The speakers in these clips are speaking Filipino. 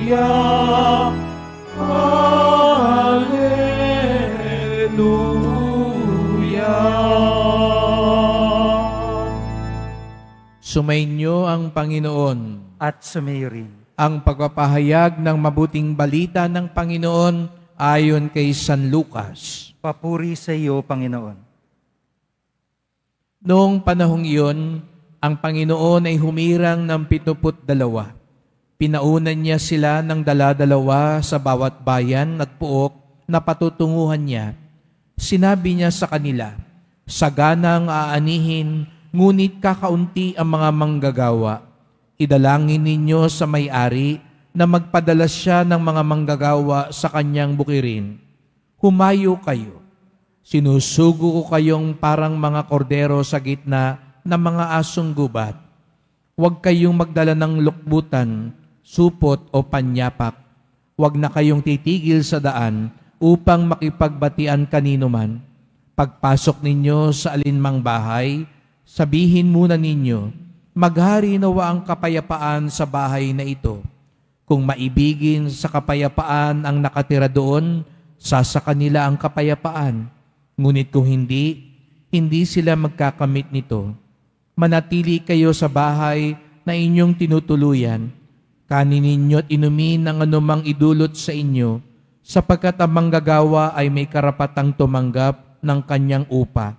Sumainyo ang Panginoon at sumayo rin ang pagpapahayag ng mabuting balita ng Panginoon ayon kay San Lucas. Papuri sa iyo, Panginoon. Noong panahong iyon, ang Panginoon ay humirang ng 72. Pinaunan niya sila ng dala-dalawa sa bawat bayan at puok na patutunguhan niya. Sinabi niya sa kanila, "Saganang aanihin, ngunit kakaunti ang mga manggagawa. Idalangin ninyo sa may-ari na magpadala siya ng mga manggagawa sa kanyang bukirin. Humayo kayo. Sinusugo ko kayong parang mga kordero sa gitna ng mga asong gubat. Huwag kayong magdala ng lukbutan, supot o panyapak. Huwag na kayong titigil sa daan upang makipagbatian kanino man. Pagpasok ninyo sa alinmang bahay, sabihin muna ninyo, maghari nawa ang kapayapaan sa bahay na ito. Kung maibigin sa kapayapaan ang nakatira doon, sasa kanila ang kapayapaan. Ngunit kung hindi, hindi sila magkakamit nito. Manatili kayo sa bahay na inyong tinutuluyan. Kanin ninyo at inumin ang anumang idulot sa inyo, sapagkat ang manggagawa ay may karapatang tumanggap ng kanyang upa.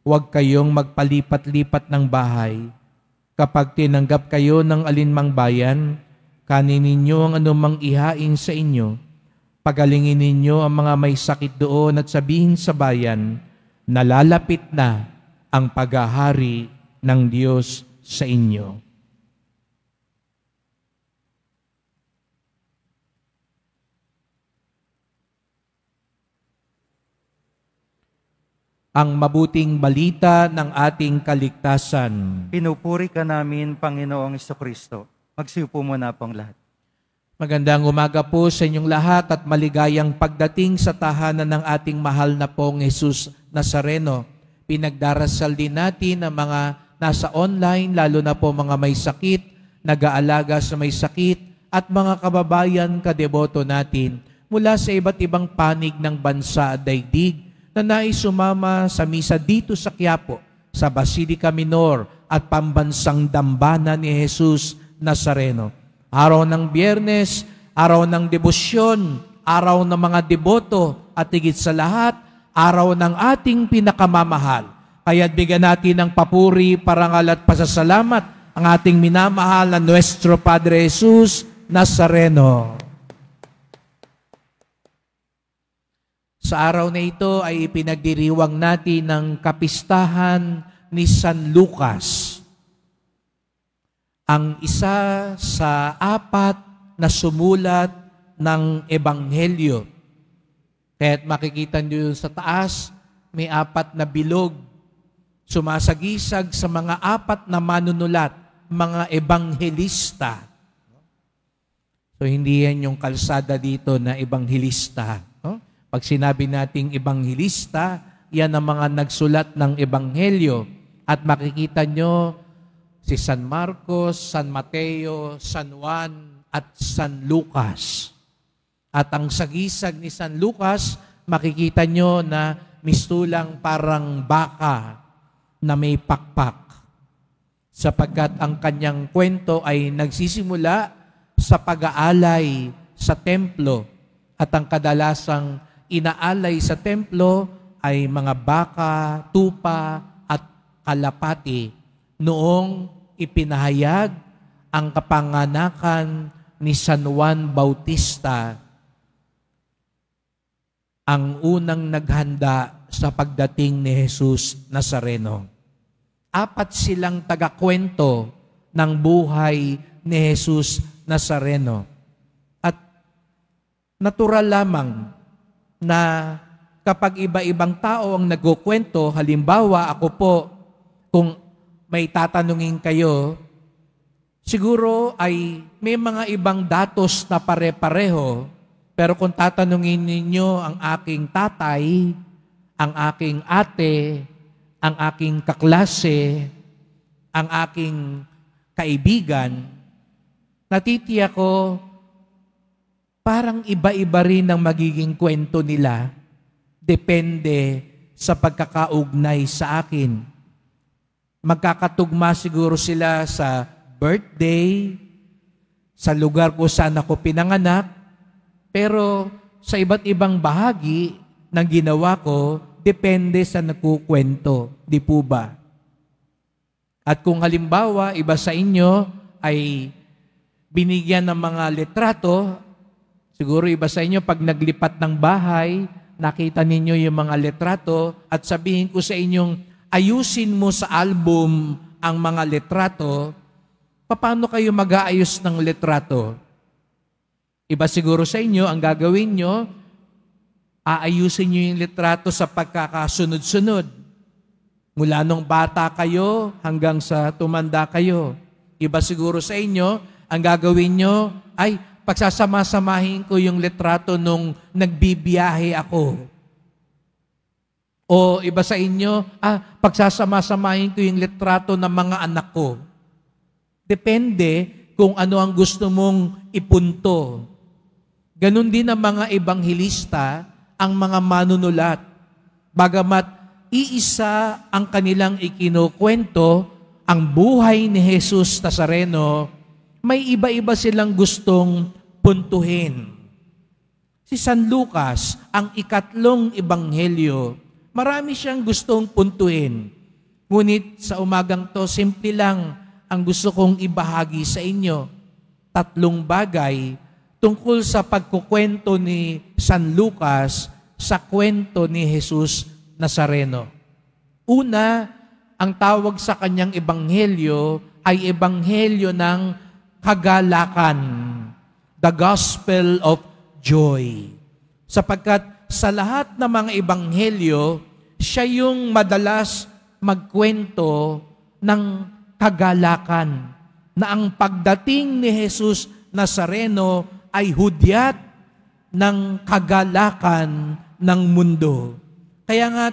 Huwag kayong magpalipat-lipat ng bahay. Kapag tinanggap kayo ng alinmang bayan, kanin ninyo ang anumang ihain sa inyo. Pagalingin ninyo ang mga may sakit doon at sabihin sa bayan, nalalapit na ang paghahari ng Diyos sa inyo." Ang mabuting balita ng ating kaligtasan. Pinupuri ka namin, Panginoong Jesucristo. Magsiupo muna pong lahat. Magandang umaga po sa inyong lahat at maligayang pagdating sa tahanan ng ating mahal na pong Jesus Nazareno. Pinagdarasal din natin ang mga nasa online, lalo na po mga may sakit, nag-aalaga sa may sakit, at mga kababayan kadeboto natin mula sa iba't ibang panig ng bansa at daigdig na nais sumama sa misa dito sa Quiapo, sa Basilica Minor at pambansang dambana ni Jesus Nazareno. Araw ng Biyernes, araw ng debosyon, araw ng mga deboto, at higit sa lahat, araw ng ating pinakamamahal. Kaya bigyan natin ng papuri, parangal at pasasalamat ang ating minamahal na Nuestro Padre Jesus Nazareno. Sa araw na ito ay ipinagdiriwang natin ng kapistahan ni San Lucas, ang isa sa 4 na sumulat ng Ebanghelyo. Kaya't makikita niyo sa taas, may 4 na bilog, sumasagisag sa mga 4 na manunulat, mga ebanghelista. So hindi yan yung kalsada dito na ebanghelista. Pag sinabi nating ebanghelista, yan ang mga nagsulat ng ebanghelyo. At makikita nyo si San Marcos, San Mateo, San Juan, at San Lucas. At ang sagisag ni San Lucas, makikita nyo na mistulang parang baka na may pakpak. Sapagkat ang kanyang kwento ay nagsisimula sa pag-aalay sa templo. At ang kadalasang inaalay sa templo ay mga baka, tupa, at kalapati noong ipinahayag ang kapanganakan ni San Juan Bautista, ang unang naghanda sa pagdating ni Jesus Nazareno. 4 silang tagakwento ng buhay ni Jesus Nazareno. At natural lamang na kapag iba-ibang tao ang nagkukwento, halimbawa ako po, kung may tatanungin kayo, siguro ay may mga ibang datos na pare-pareho, pero kung tatanungin ninyo ang aking tatay, ang aking ate, ang aking kaklase, ang aking kaibigan, natitiyak ko parang iba-iba rin ang magiging kwento nila. Depende sa pagkakaugnay sa akin. Magkakatugma siguro sila sa birthday, sa lugar kung saan ako pinanganak, pero sa iba't ibang bahagi ng ginawa ko, depende sa nagkukwento. Di po ba? At kung halimbawa, iba sa inyo ay binigyan ng mga litrato, siguro iba sa inyo pag naglipat ng bahay, nakita ninyo yung mga litrato at sabihin ko sa inyong ayusin mo sa album ang mga litrato, paano kayo mag-aayos ng litrato? Iba siguro sa inyo, ang gagawin nyo, aayusin nyo yung litrato sa pagkakasunod-sunod. Mula nung bata kayo hanggang sa tumanda kayo. Iba siguro sa inyo, ang gagawin nyo ay pagsasama-samahin ko yung litrato nung nagbibiyahe ako. O iba sa inyo, pagsasama-samahin ko yung litrato ng mga anak ko. Depende kung ano ang gusto mong ipunto. Ganon din ang mga ebanghelista, ang mga manunulat. Bagamat iisa ang kanilang ikinukwento, ang buhay ni Jesus Nazareno, may iba-iba silang gustong puntuhin. Si San Lucas, ang ikatlong ebanghelyo, marami siyang gustong puntuhin. Ngunit sa umagang to, simple lang ang gusto kong ibahagi sa inyo. 3 bagay tungkol sa pagkukwento ni San Lucas sa kwento ni Jesus Nazareno. Una, ang tawag sa kanyang ebanghelyo ay ebanghelyo ng kagalakan, the gospel of joy. Sapagkat sa lahat ng mga ebanghelyo, siya yung madalas magkwento ng kagalakan, na ang pagdating ni Jesus Nazareno ay hudyat ng kagalakan ng mundo. Kaya nga,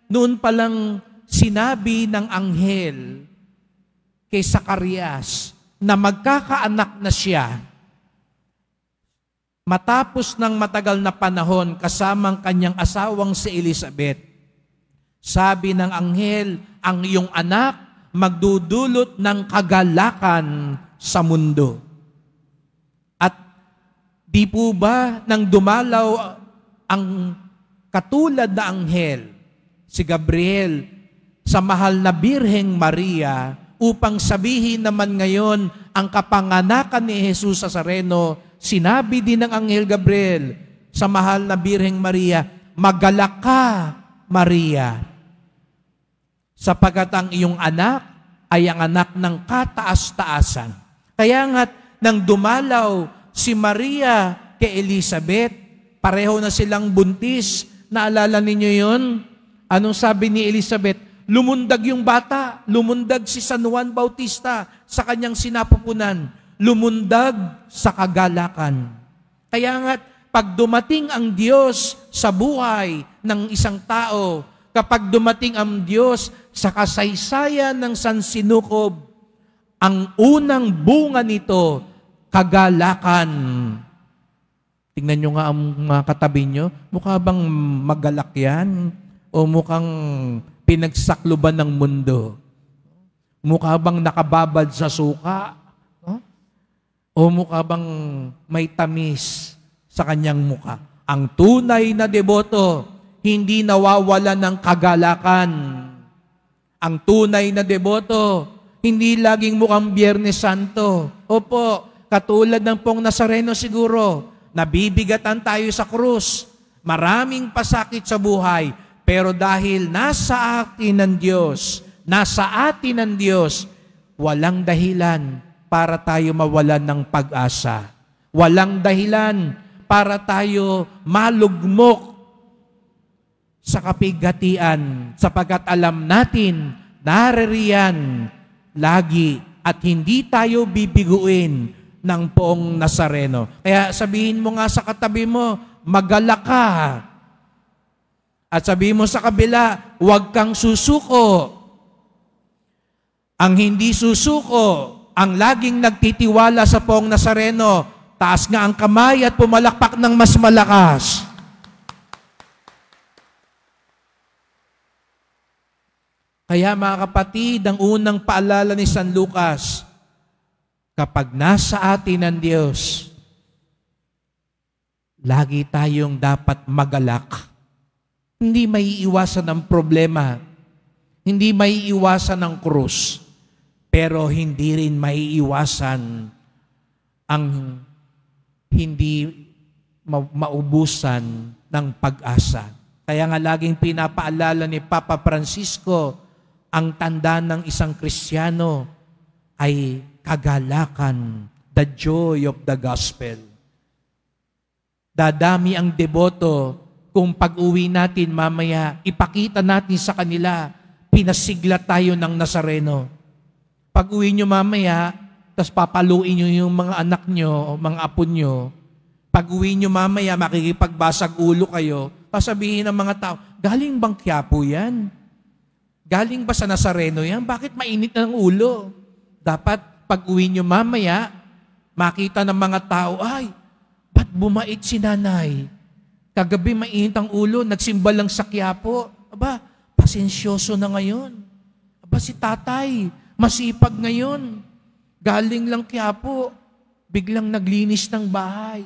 noon palang sinabi ng anghel kay Zacarias na magkakaanak na siya matapos ng matagal na panahon kasamang kanyang asawang si Elizabeth. Sabi ng anghel, ang iyong anak magdudulot ng kagalakan sa mundo. At di po ba nang dumalaw ang katulad na anghel, si Gabriel, sa mahal na Birheng Maria, upang sabihin naman ngayon ang kapanganakan ni Jesus Nazareno, sinabi din ng anghel Gabriel sa mahal na Birheng Maria, magalak ka, Maria, sapagkat ang iyong anak ay ang anak ng kataas-taasan. Kaya nga't nang dumalaw si Maria kay Elizabeth, pareho na silang buntis. Naalala ninyo yun? Anong sabi ni Elizabeth? Lumundag yung bata, lumundag si San Juan Bautista sa kanyang sinapupunan, lumundag sa kagalakan. Kaya nga't pag dumating ang Diyos sa buhay ng isang tao, kapag dumating ang Diyos sa kasaysayan ng sansinukob, ang unang bunga nito, kagalakan. Tingnan nyo nga ang mga katabi nyo, mukha bang magalak yan? O mukhang pinagsakluban ng mundo? Mukha bang nakababad sa suka? O mukha bang may tamis sa kanyang mukha? Ang tunay na deboto, hindi nawawala ng kagalakan. Ang tunay na deboto, hindi laging mukhang Biyernes Santo. Opo, katulad ng pong Nazareno siguro, nabibigatan tayo sa krus. Maraming pasakit sa buhay, pero dahil nasa atin ng Diyos, walang dahilan para tayo mawalan ng pag-asa. Walang dahilan para tayo malugmok sa kapighatian, sapagkat alam natin, naririyan lagi at hindi tayo bibiguin ng poong Nazareno. Kaya sabihin mo nga sa katabi mo, magalak ka. At sabihin mo sa kabila, huwag kang susuko. Ang hindi susuko, ang laging nagtitiwala sa poong Nazareno, Taas nga ang kamay at pumalakpak ng mas malakas. Kaya mga kapatid, ang unang paalala ni San Lucas, kapag nasa atin ang Diyos, lagi tayong dapat magalak. Hindi maiiwasan ang problema. Hindi maiiwasan ang krus. Pero hindi rin maiiwasan ang hindi maubusan ng pag-asa. Kaya nga laging pinapaalala ni Papa Francisco, ang tanda ng isang Kristiyano ay kagalakan, the joy of the gospel. Dadami ang deboto kung pag-uwi natin mamaya, ipakita natin sa kanila, pinasigla tayo ng Nazareno. Pag-uwi nyo mamaya, tapos papaluin nyo yung mga anak nyo, mga apo nyo, pag-uwi nyo mamaya, makikipagbasag ulo kayo, sasabihin ng mga tao, galing bang Quiapo yan? Galing ba sa Nazareno yan? Bakit mainit ang ulo? Dapat pag-uwi nyo mamaya, makita ng mga tao, ay, ba't bumait si nanay? Kagabi mainit ang ulo, nagsimba lang sa Quiapo. Aba, pasensyoso na ngayon. Aba, si tatay, masipag ngayon. Galing lang Quiapo, biglang naglinis ng bahay.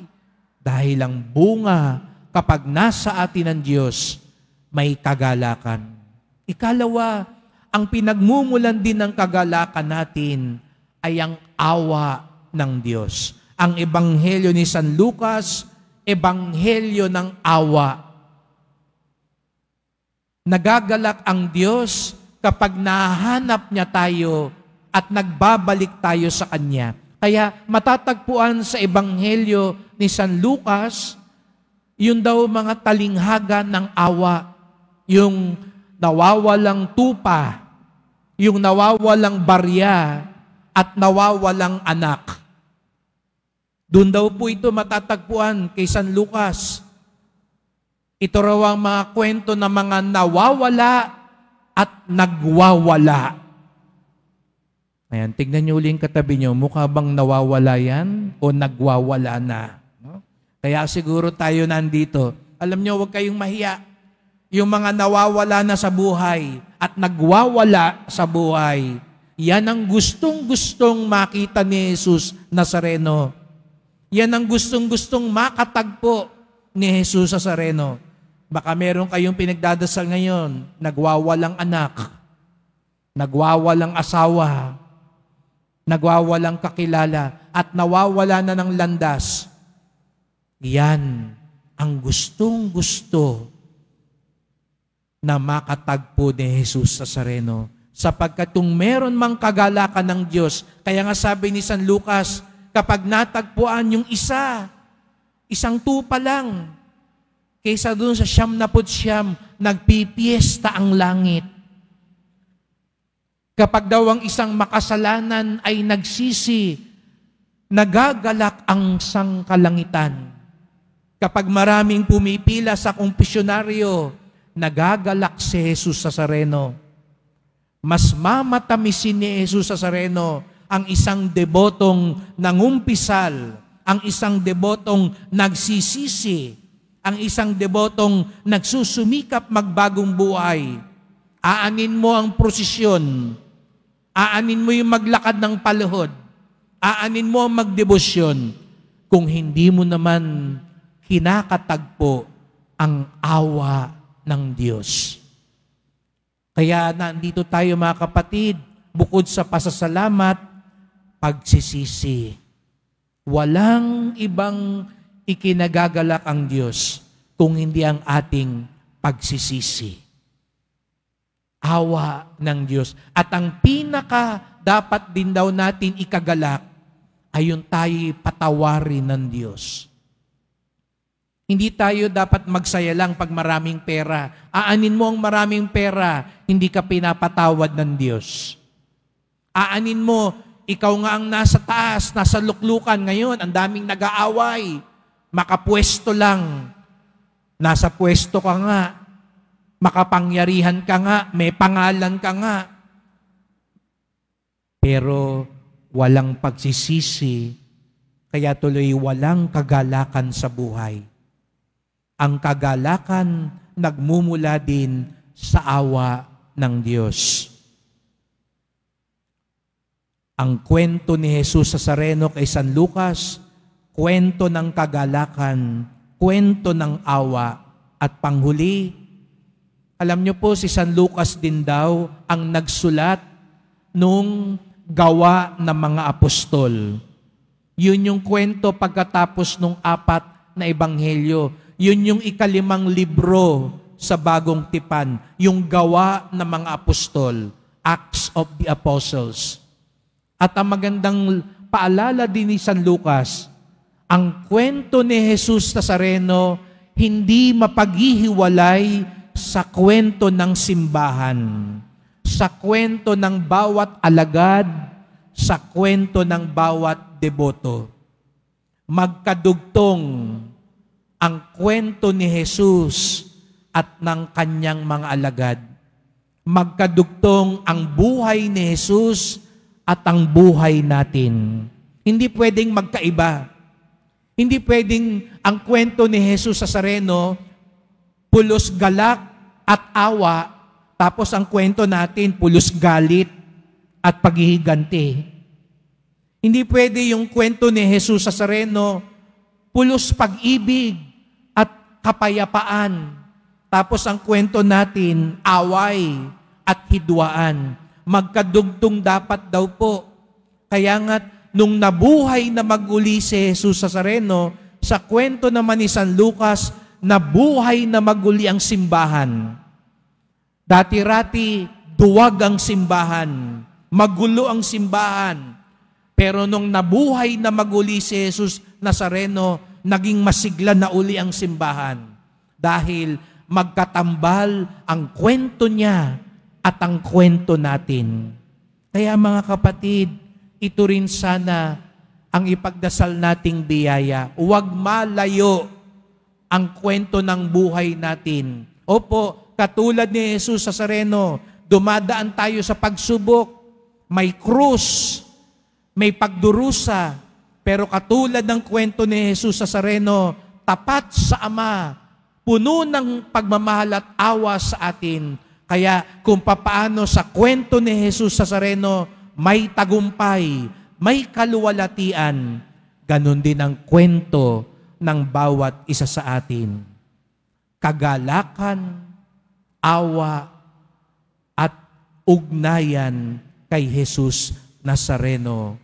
Dahil ang bunga, kapag nasa atin ang Diyos, may kagalakan. Ikalawa, ang pinagmumulan din ng kagalakan natin ay ang awa ng Diyos. Ang Ebanghelyo ni San Lucas, Ebanghelyo ng awa. Nagagalak ang Diyos kapag nahanap niya tayo at nagbabalik tayo sa Kanya. Kaya matatagpuan sa Ebanghelyo ni San Lucas, yun daw mga talinghaga ng awa, yung nawawalang tupa, yung nawawalang barya, at nawawalang anak. Doon daw po ito matatagpuan kay San Lucas. Ito raw ang mga kwento ng mga nawawala at nagwawala. Ayan, tignan niyo ulit katabi niyo, mukha bang nawawala yan o nagwawala na? No? Kaya siguro tayo nandito. Alam niyo, huwag kayong mahiya. Yung mga nawawala na sa buhay at nagwawala sa buhay, yan ang gustong-gustong makita ni Jesus Nazareno. Yan ang gustong-gustong makatagpo ni Jesus Nazareno. Baka meron kayong pinagdadasal ngayon, nagwawalang anak, nagwawalang asawa, nagwawalang kakilala, at nawawala na ng landas. Yan ang gustong-gusto na makatagpo ni Jesus Nazareno. Sapagkat kung meron mang kagalakan ng Diyos, kaya nga sabi ni San Lucas, kapag natagpuan yung isang tupa lang, kaysa doon sa 99, nagpipiesta ang langit. Kapag daw ang isang makasalanan ay nagsisi, nagagalak ang sangkalangitan. Kapag maraming pumipila sa kumpisyonaryo, nagagalak si Jesus Nazareno. Mas mamatamisin ni Jesus Nazareno ang isang debotong nangumpisal, ang isang debotong nagsisisi, ang isang debotong nagsusumikap magbagong buhay. Aanin mo ang prosesyon, aanin mo yung maglakad ng paluhod, aanin mo ang magdebosyon, kung hindi mo naman kinakatagpo ang awa ng Diyos. Kaya nandito tayo mga kapatid, bukod sa pasasalamat, pagsisisi. Walang ibang ikinagagalak ang Diyos kung hindi ang ating pagsisisi. Awa ng Diyos. At ang pinaka dapat din daw natin ikagalak ay yung tayo patawarin ng Diyos. Hindi tayo dapat magsaya lang pag maraming pera. Aanin mo ang maraming pera, hindi ka pinapatawad ng Diyos. Aanin mo, ikaw nga ang nasa taas, nasa luklukan ngayon, ang daming nag-aaway, makapwesto lang. Nasa pwesto ka nga, makapangyarihan ka nga, may pangalan ka nga. Pero walang pagsisisi, Kaya tuloy walang kagalakan sa buhay. Ang kagalakan nagmumula din sa awa ng Diyos. Ang kwento ni Jesus Nazareno kay San Lucas, kwento ng kagalakan, kwento ng awa, at panghuli, alam niyo po si San Lucas din daw ang nagsulat nung gawa ng mga apostol. Yun yung kwento pagkatapos nung 4 na ebanghelyo. Yun yung 5 libro sa Bagong Tipan, yung gawa ng mga apostol, Acts of the Apostles. At ang magandang paalala din ni San Lucas, ang kwento ni Jesus Nazareno hindi mapaghihiwalay sa kwento ng simbahan, sa kwento ng bawat alagad, sa kwento ng bawat deboto. Magkadugtong ang kwento ni Jesus at ng kanyang mga alagad. Magkadugtong ang buhay ni Jesus at ang buhay natin. Hindi pwedeng magkaiba. Hindi pwedeng ang kwento ni Jesus Nazareno, pulos galak at awa, tapos ang kwento natin, pulos galit at paghihiganti. Hindi pwede yung kwento ni Jesus Nazareno, pulos pag-ibig at kapayapaan. Tapos ang kwento natin, away at hidwaan. Magkadugtong dapat daw po. Kaya nga, nung nabuhay na mag-uli si Jesus Nazareno, sa kwento naman ni San Lucas, nabuhay na mag-uli ang simbahan. Dati-rati, duwag ang simbahan. Magulo ang simbahan. Pero nung nabuhay na mag-uli si Jesus Nazareno, naging masigla na uli ang simbahan. Dahil magkatambal ang kwento niya at ang kwento natin. Kaya mga kapatid, ito rin sana ang ipagdasal nating biyaya. Huwag malayo ang kwento ng buhay natin. Opo, katulad ni Jesus Nazareno, dumadaan tayo sa pagsubok, may krus, may pagdurusa, pero katulad ng kwento ni Jesus Nazareno, tapat sa Ama, puno ng pagmamahal at awa sa atin. Kaya kung papaano sa kwento ni Jesus Nazareno, may tagumpay, may kaluwalhatian, ganun din ang kwento ng bawat isa sa atin. Kagalakan, awa, at ugnayan kay Jesus Nazareno.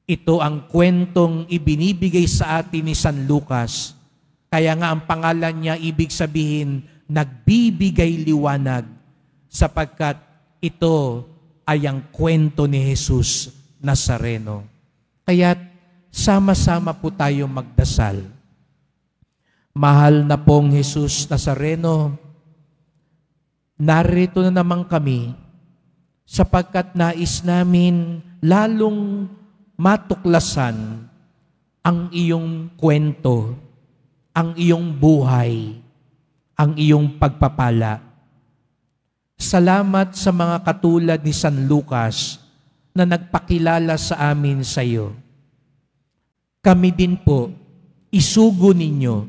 Ito ang kwentong ibinibigay sa atin ni San Lucas. Kaya nga ang pangalan niya, ibig sabihin, nagbibigay liwanag, sapagkat ito ay ang kwento ni Jesus Nazareno. Kaya sama-sama po tayo magdasal. Mahal na pong Jesus Nazareno, narito na naman kami sapagkat nais namin lalong matuklasan ang iyong kwento, ang iyong buhay, ang iyong pagpapala. Salamat sa mga katulad ni San Lucas na nagpakilala sa amin sa iyo. Kami din po, isugo ninyo,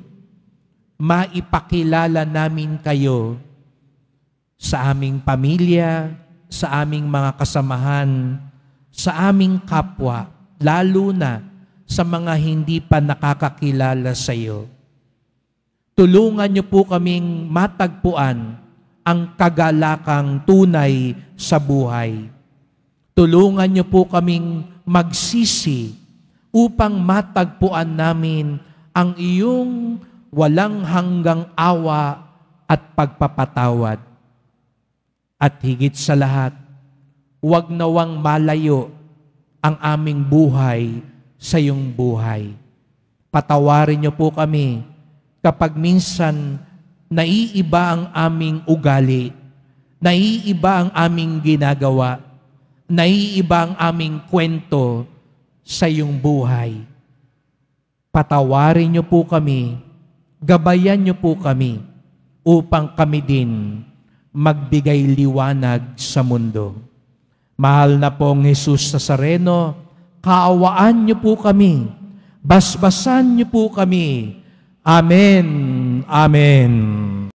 maipakilala namin kayo sa aming pamilya, sa aming mga kasamahan, sa aming kapwa, lalo na sa mga hindi pa nakakakilala sa iyo. Tulungan niyo po kaming matagpuan ang kagalakang tunay sa buhay. Tulungan niyo po kaming magsisi upang matagpuan namin ang iyong walang hanggang awa at pagpapatawad. At higit sa lahat, huwag nawang malayo ang aming buhay sa iyong buhay. Patawarin niyo po kami kapag minsan naiiba ang aming ugali, naiiba ang aming ginagawa, naiiba ang aming kwento sa iyong buhay. Patawarin niyo po kami, gabayan niyo po kami, upang kami din magbigay liwanag sa mundo. Mahal na pong Jesus Nazareno, kaawaan niyo po kami, Basbasan niyo po kami. Amen. Amen.